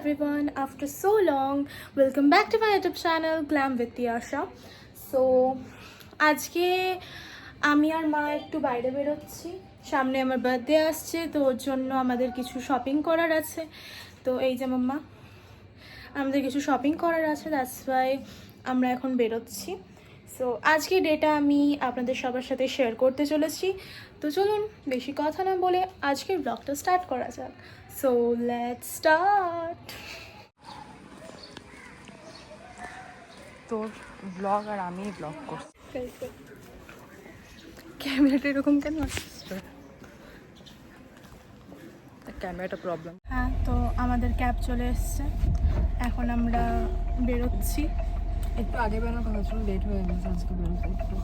everyone, after so long, welcome back to my YouTube channel Glam with Yasha. So আজকে আমি আর মা একটু বাইরে বেরোচ্ছি, সামনে আমার বার্থডে আসছে, তো ওর জন্য আমাদের কিছু শপিং করার আছে। তো এই যে মাম্মা, আমাদের কিছু শপিং করার আছে, দ্যাটস ওয়াই আমরা এখন বেরোচ্ছি। সো আজকে ডেটা আমি আপনাদের সবার সাথে শেয়ার করতে চলেছি। তো চলুন বেশি কথা না বলে আজকের ব্লগটা স্টার্ট করা যাক। So let's start. তোর ব্লগ আর আমি ব্লগ করছি। ক্যামেরাটা এরকম কেন আসছে? ক্যামেরাটা প্রবলেম। হ্যাঁ, তো আমাদের ক্যাব চলে এসছে, এখন আমরা বেরোচ্ছি। একটু আগে বেরোনোর কথা ছিল, লেট হয়ে গেছে আজকে বেরোতে একটু,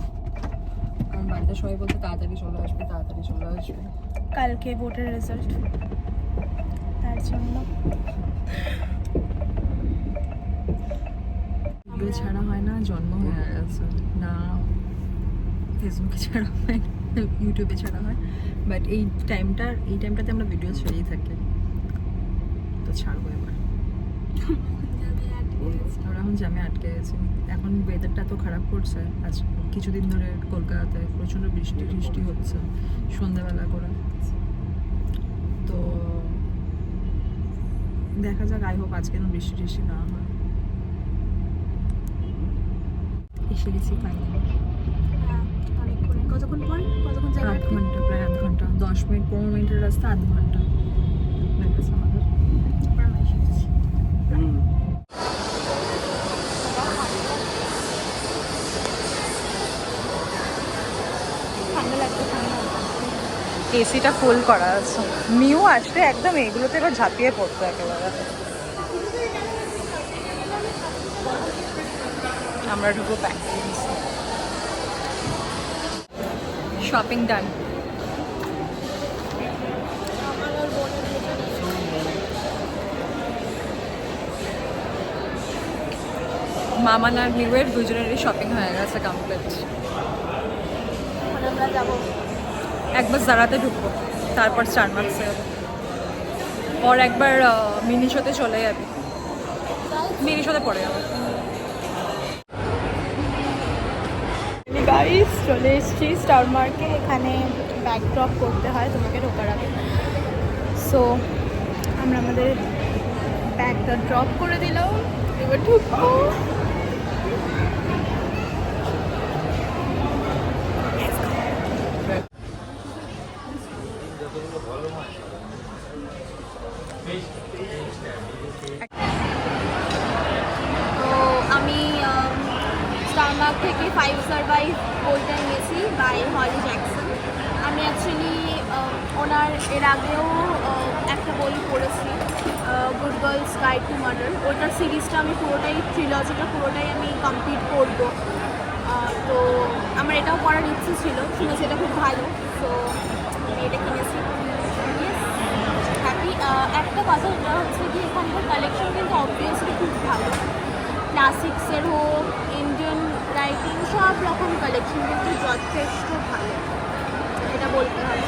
কারণ বাড়িতে সবাই বলতে তাড়াতাড়ি চলে আসবে তাড়াতাড়ি চলে আসবে। কালকে ভোটের রেজাল্ট, তার জন্য ভিডিও ছাড়া হয় না, জন্ম হয়ে গেছে না, ফেসবুকে ছাড়া হয় না, ইউটিউবে ছাড়া হয়, বাট এই টাইমটাতে আমরা ভিডিও ছেড়েই থাকি। তো ছাড়বো এবার। আমরা এখন জ্যামে আটকে গেছি। এখন ওয়েদারটা এত খারাপ করছে, আজ কিছুদিন ধরে কলকাতাতে প্রচণ্ড বৃষ্টি হচ্ছে সন্ধ্যাবেলা করে। তো দেখা যাক, আই হোপ আজকে বৃষ্টি না হয়। এসে গেছি ফাইনালি। কতক্ষণ পর, কতক্ষণ 8 ঘন্টা, প্রায় 8 ঘন্টা, 10 মিনিট 15 মিনিটের রাস্তা 8 ঘন্টা লেগেছে আমাদের। ঠান্ডা লাগছে, ঠান্ডা। এসিটা ফুল করা আছে, মিউ আসলে একদম এগুলোতে এবার ঝাঁপিয়ে পড়তো একেবারে। আমরা ঢুকবো প্যান্টিন্স। শপিং ডান। মামান আর মিউয়ের দুজনেরই শপিং হয়ে গেছে কমপ্লিট। এখন আমরা যাবো, একবার জারাতে ঢুকবো, তারপর স্টারবাকসে যাবো, ওর একবার মিনিশোতে চলে যাবে, মিনিশোতে পড়ে যাবো। গাইস চলে এসেছি স্টার মার্কে। এখানে ব্যাগ ড্রপ করতে হয় তোমাকে ঢোকার আগে। সো আমরা আমাদের ব্যাগটা ড্রপ করে দিলাম, এবার ঢুকবো। তো আমি স্টার মার্ক থেকে 5 সারভাইভ বইটা নিয়েছি বাই হলি জ্যাকসন। আমি অ্যাকচুয়ালি ওনার এর আগেও একটা বই পড়েছি, good girls guide to murder. ওটার সিরিজটা আমি পুরোটাই, ট্রিলজিটা পুরোটাই আমি কমপ্লিট করবো। তো আমার এটাও পড়ার ইচ্ছে ছিল, শুনেছি এটা খুব ভালো, তো আমি এটা কিনেছি। হ্যাপি। একটা কথা যেটা হচ্ছে কি, এখানকার কালেকশন কিন্তু অবভিয়াসলি খুব ভালো, ক্লাসিক্সের হোক, ইন্ডিয়ান রাইটিং, সব রকম কালেকশন কিন্তু যথেষ্ট ভালো, এটা বলতে হবে।